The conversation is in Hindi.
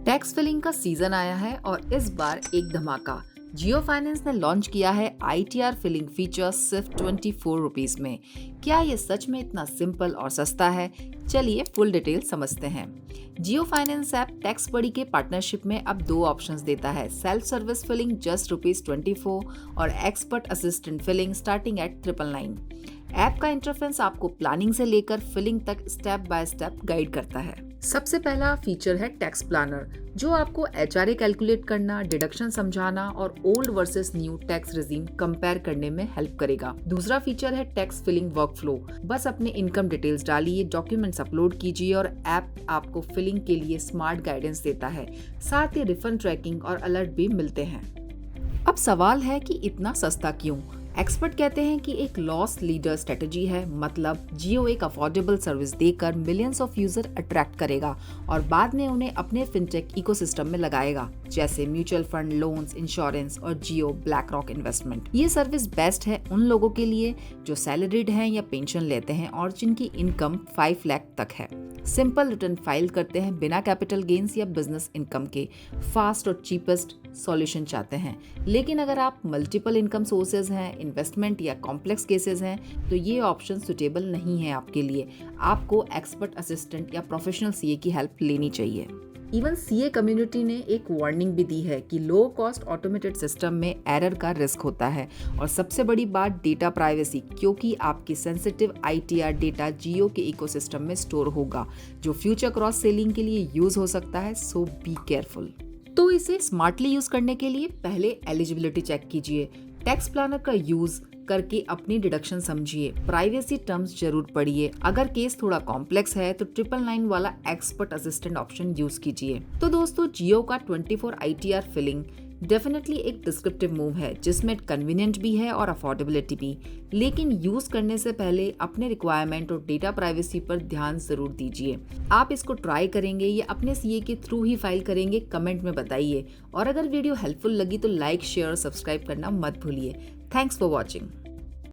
टैक्स फिलिंग का सीजन आया है और इस बार एक धमाका। जियो फाइनेंस ने लॉन्च किया है ITR फिलिंग फीचर सिर्फ 24 रुपीज में। क्या ये सच में इतना सिंपल और सस्ता है? चलिए फुल डिटेल समझते हैं। जियो फाइनेंस ऐप टैक्स बडी के पार्टनरशिप में अब 2 ऑप्शंस देता है, सेल्फ सर्विस फिलिंग जस्ट ₹24 और expert assistant filing starting at 999। App का इंटरफेस आपको प्लानिंग से लेकर फिलिंग तक स्टेप बाय स्टेप गाइड करता है। सबसे पहला फीचर है टैक्स प्लानर, जो आपको HRA कैलकुलेट करना, डिडक्शन समझाना और old versus new tax regime compare करने में हेल्प करेगा। दूसरा फीचर है टैक्स फिलिंग वर्कफ्लो। बस अपने इनकम डिटेल्स डालिए, डॉक्यूमेंट्स अपलोड कीजिए और ऐप आपको फिलिंग के लिए स्मार्ट गाइडेंस देता है। साथ ही रिफंड ट्रैकिंग और अलर्ट भी मिलते हैं। अब सवाल है कि इतना सस्ता क्यों? एक्सपर्ट कहते हैं कि एक लॉस लीडर स्ट्रेटजी है, मतलब जियो एक अफोर्डेबल सर्विस देकर मिलियंस ऑफ यूजर अट्रैक्ट करेगा और बाद में उन्हें अपने फिनटेक इकोसिस्टम में लगाएगा, जैसे म्यूचुअल फंड, लोन्स, इंश्योरेंस और जियो ब्लैक रॉक इन्वेस्टमेंट। ये सर्विस बेस्ट है उन लोगों के लिए जो सैलरीड हैं या पेंशन लेते हैं और जिनकी इनकम 5 लाख तक है। सिंपल रिटर्न फाइल करते हैं बिना कैपिटल गेन्स या बिजनेस इनकम के। फास्ट और चीपेस्ट सॉल्यूशन चाहते हैं। लेकिन अगर आप मल्टीपल इनकम सोर्सेज हैं, इन्वेस्टमेंट या कॉम्प्लेक्स केसेस हैं, तो ये ऑप्शन सुटेबल नहीं है आपके लिए। आपको एक्सपर्ट असिस्टेंट या प्रोफेशनल CA की हेल्प लेनी चाहिए। इवन CA कम्युनिटी ने एक वार्निंग भी दी है कि लो कॉस्ट ऑटोमेटेड सिस्टम में एरर का रिस्क होता है। और सबसे बड़ी बात डेटा प्राइवेसी, क्योंकि आपकी सेंसिटिव ITR डेटा जियो के इकोसिस्टम में स्टोर होगा, जो फ्यूचर क्रॉस सेलिंग के लिए यूज हो सकता है। सो बी केयरफुल। तो इसे स्मार्टली यूज करने के लिए पहले एलिजिबिलिटी चेक कीजिए, टैक्स प्लानर का यूज करके अपनी डिडक्शन समझिए, प्राइवेसी टर्म्स जरूर पढ़िए। अगर केस थोड़ा कॉम्प्लेक्स है तो 999 वाला एक्सपर्ट असिस्टेंट ऑप्शन यूज कीजिए। तो दोस्तों, जियो का 24 ITR फिलिंग डेफिनेटली एक डिस्क्रिप्टिव मूव है, जिसमें कन्वीनियंट भी है और अफोर्डेबिलिटी भी। लेकिन यूज करने से पहले अपने रिक्वायरमेंट और डेटा प्राइवेसी पर ध्यान जरूर दीजिए। आप इसको ट्राई करेंगे या अपने CA के थ्रू ही फाइल करेंगे, कमेंट में बताइए। और अगर वीडियो हेल्पफुल लगी तो लाइक, शेयर और सब्सक्राइब करना मत भूलिए। Thanks for watching.